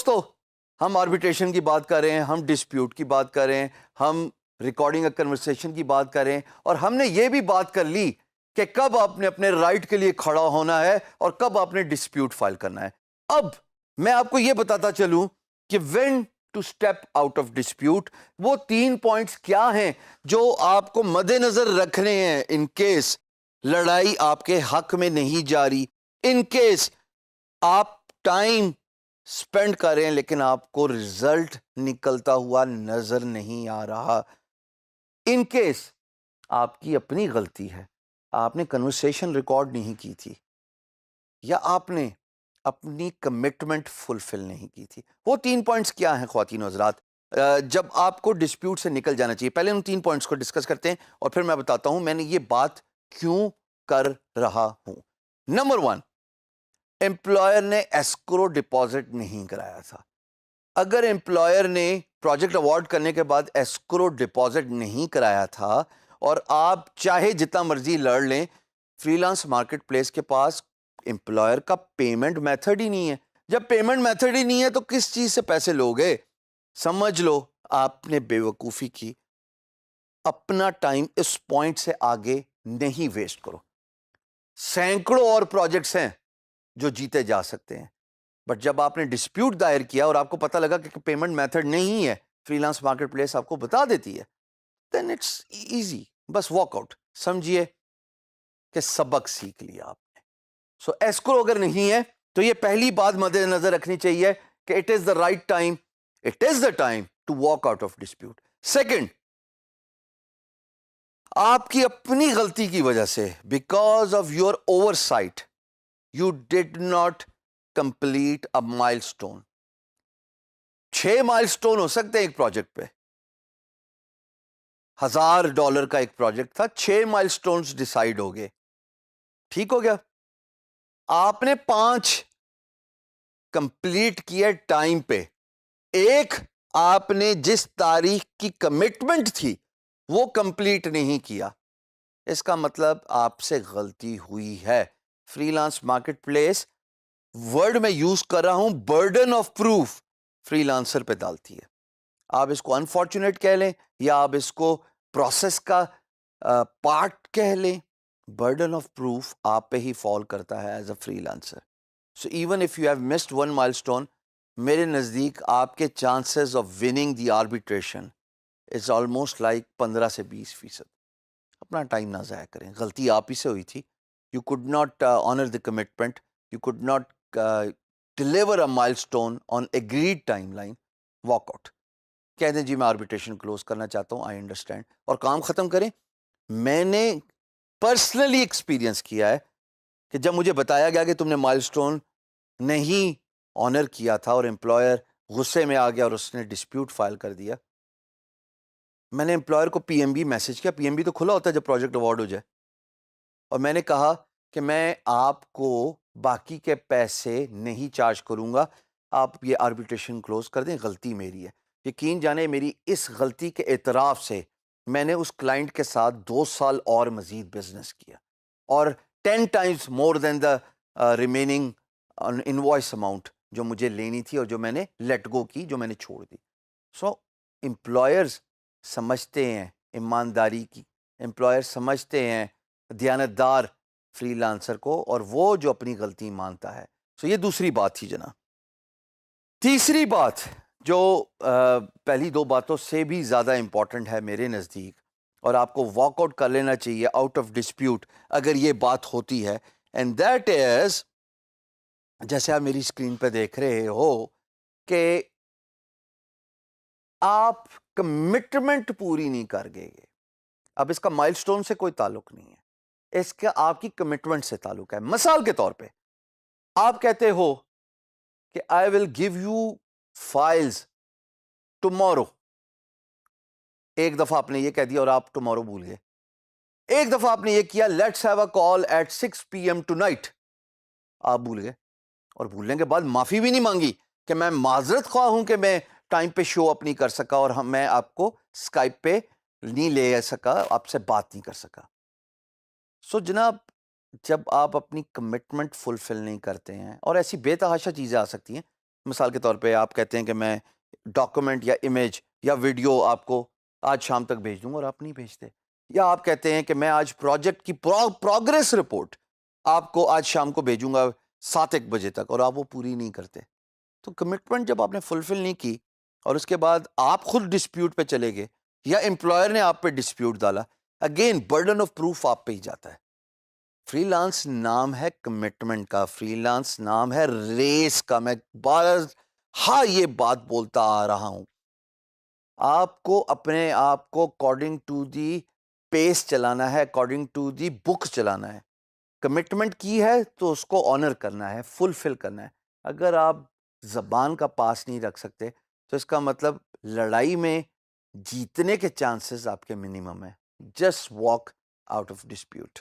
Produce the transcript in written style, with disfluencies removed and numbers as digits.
دوستو ہم آربیٹریشن کی بات کر رہے ہیں, ہم ڈسپیوٹ کی بات کر رہے ہیں, ہم ریکارڈنگ کنورسیشن کی بات کر رہے ہیں, اور ہم نے یہ بھی بات کر لی کہ کب آپ نے اپنے رائٹ کے لیے کھڑا ہونا ہے اور کب آپ نے ڈسپیوٹ فائل کرنا ہے. اب میں آپ کو یہ بتاتا چلوں کہ when to step out of dispute, وہ 3 پوائنٹس کیا ہیں جو آپ کو مد نظر رکھنے ہیں ان کیس لڑائی آپ کے حق میں نہیں جاری, ان کیس آپ ٹائم سپینڈ کر رہے ہیں لیکن آپ کو رزلٹ نکلتا ہوا نظر نہیں آ رہا, ان کیس آپ کی اپنی غلطی ہے, آپ نے کنورسیشن ریکارڈ نہیں کی تھی, یا آپ نے اپنی کمٹمنٹ فلفل نہیں کی تھی. وہ 3 پوائنٹس کیا ہیں خواتین و حضرات جب آپ کو ڈسپیوٹ سے نکل جانا چاہیے؟ پہلے ان 3 پوائنٹس کو ڈسکس کرتے ہیں اور پھر میں بتاتا ہوں میں نے یہ بات کیوں کر رہا ہوں. نمبر 1, امپلائر نے ایسکرو ڈپازٹ نہیں کرایا تھا. اگر امپلائر نے پروجیکٹ اوارڈ کرنے کے بعد ایسکرو ڈپازٹ نہیں کرایا تھا اور آپ چاہے جتنا مرضی لڑ لیں, فری لانس مارکیٹ پلیس کے پاس امپلائر کا پیمنٹ میتھڈ ہی نہیں ہے. جب پیمنٹ میتھڈ ہی نہیں ہے تو کس چیز سے پیسے لوگے؟ سمجھ لو آپ نے بے وقوفی کی. اپنا ٹائم اس پوائنٹ سے آگے نہیں ویسٹ کرو. سینکڑوں اور پروجیکٹس ہیں جو جیتے جا سکتے ہیں, بٹ جب آپ نے ڈسپیوٹ دائر کیا اور آپ کو پتہ لگا کہ پیمنٹ میتھڈ نہیں ہے, فری لانس مارکیٹ پلیس آپ کو بتا دیتی ہے, دین اٹس ایزی, بس واک آؤٹ. سمجھیے کہ سبق سیکھ لیا آپ نے. سو ایسکرو اگر نہیں ہے تو یہ پہلی بات مد نظر رکھنی چاہیے کہ it is the right time, it is the time to walk out of dispute. Second, آپ کی اپنی غلطی کی وجہ سے, because of your oversight, you did not complete a milestone. 6 مائل اسٹون ہو سکتے ہیں ایک پروجیکٹ پہ. $1000 کا ایک پروجیکٹ تھا, 6 مائل اسٹونز ڈیسائیڈ ہو گئے, ٹھیک ہو گیا. آپ نے 5 کمپلیٹ کیا ٹائم پہ, ایک آپ نے جس تاریخ کی کمٹمنٹ تھی وہ کمپلیٹ نہیں کیا. اس کا مطلب آپ سے غلطی ہوئی ہے. Free lance market place word میں یوز کر رہا ہوں, burden of proof free lancer پہ ڈالتی ہے. آپ اس کو انفارچونیٹ کہہ لیں یا آپ اس کو پروسیس کا پارٹ کہہ لیں, برڈن آف پروف آپ پہ ہی فال کرتا ہے as a free lancer. So even if you have missed 1 مائل اسٹون, میرے نزدیک آپ کے chances of winning the arbitration is almost like 15 سے 20%. اپنا ٹائم نہ ضائع کریں, غلطی آپ ہی سے ہوئی تھی. You could not honour the commitment, you could not deliver a milestone on agreed timeline. Walk out, کہہ دیں جی میں آربیٹریشن کلوز کرنا چاہتا ہوں, آئی انڈرسٹینڈ, اور کام ختم کریں. میں نے پرسنلی ایکسپیرینس کیا ہے کہ جب مجھے بتایا گیا کہ تم نے مائل اسٹون نہیں آنر کیا تھا اور امپلائر غصے میں آ گیا اور اس نے ڈسپیوٹ فائل کر دیا, میں نے امپلائر کو پی ایم بی میسج کیا. پی ایم بی تو کھلا ہوتا ہے جب پروجیکٹ اوارڈ ہو جائے, اور میں نے کہا کہ میں آپ کو باقی کے پیسے نہیں چارج کروں گا, آپ یہ آربیٹریشن کلوز کر دیں, غلطی میری ہے. یقین جانے میری اس غلطی کے اعتراف سے میں نے اس کلائنٹ کے ساتھ 2 سال اور مزید بزنس کیا, اور 10 times more than the remaining invoice amount جو مجھے لینی تھی اور جو میں نے لیٹ گو کی, جو میں نے چھوڑ دی. سو امپلائرز سمجھتے ہیں ایمانداری کی, امپلائر سمجھتے ہیں دیانتدار فری لانسر کو, اور وہ جو اپنی غلطی مانتا ہے. سو یہ دوسری بات تھی جناب. تیسری بات جو پہلی 2 باتوں سے بھی زیادہ امپورٹنٹ ہے میرے نزدیک, اور آپ کو واک آؤٹ کر لینا چاہیے آؤٹ آف ڈسپیوٹ اگر یہ بات ہوتی ہے, اینڈ دیٹ از, جیسے آپ میری اسکرین پہ دیکھ رہے ہو کہ آپ کمٹمنٹ پوری نہیں کر گئے. اب اس کا مائل سٹون سے کوئی تعلق نہیں ہے, اس کا آپ کی کمٹمنٹ سے تعلق ہے. مثال کے طور پہ آپ کہتے ہو کہ I will give you files tomorrow. ایک دفعہ آپ نے یہ کہہ دیا اور آپ ٹمورو بھول گئے. ایک دفعہ آپ نے یہ کیا, let's have a call at 6 PM tonight, آپ بھول گئے, اور بھولنے کے بعد معافی بھی نہیں مانگی کہ میں معذرت خواہ ہوں کہ میں ٹائم پہ شو اپ نہیں کر سکا اور میں آپ کو اسکائپ پہ نہیں لے سکا, آپ سے بات نہیں کر سکا. سو جناب, جب آپ اپنی کمٹمنٹ فلفل نہیں کرتے ہیں, اور ایسی بے تحاشا چیزیں آ سکتی ہیں, مثال کے طور پہ آپ کہتے ہیں کہ میں ڈاکومنٹ یا امیج یا ویڈیو آپ کو آج شام تک بھیج دوں گا اور آپ نہیں بھیجتے، یا آپ کہتے ہیں کہ میں آج پروجیکٹ کی پروگریس رپورٹ آپ کو آج شام کو بھیجوں گا 7-1 بجے تک، اور آپ وہ پوری نہیں کرتے. تو کمٹمنٹ جب آپ نے فلفل نہیں کی اور اس کے بعد آپ خود ڈسپیوٹ پہ چلے گئے یا امپلائر نے آپ پہ ڈسپیوٹ ڈالا، اگین برڈن آف پروف آپ پہ ہی جاتا ہے. فری لانس نام ہے کمٹمنٹ کا، فری لانس نام ہے ریس کا. میں ہاں یہ بات بولتا آ رہا ہوں، آپ کو اپنے آپ کو اکارڈنگ ٹو دی پیس چلانا ہے، اکارڈنگ ٹو دی بک چلانا ہے. کمٹمنٹ کی ہے تو اس کو آنر کرنا ہے، فلفل کرنا ہے. اگر آپ زبان کا پاس نہیں رکھ سکتے تو اس کا مطلب لڑائی میں جیتنے کے چانسز آپ کے منیمم ہیں. Just walk out of dispute.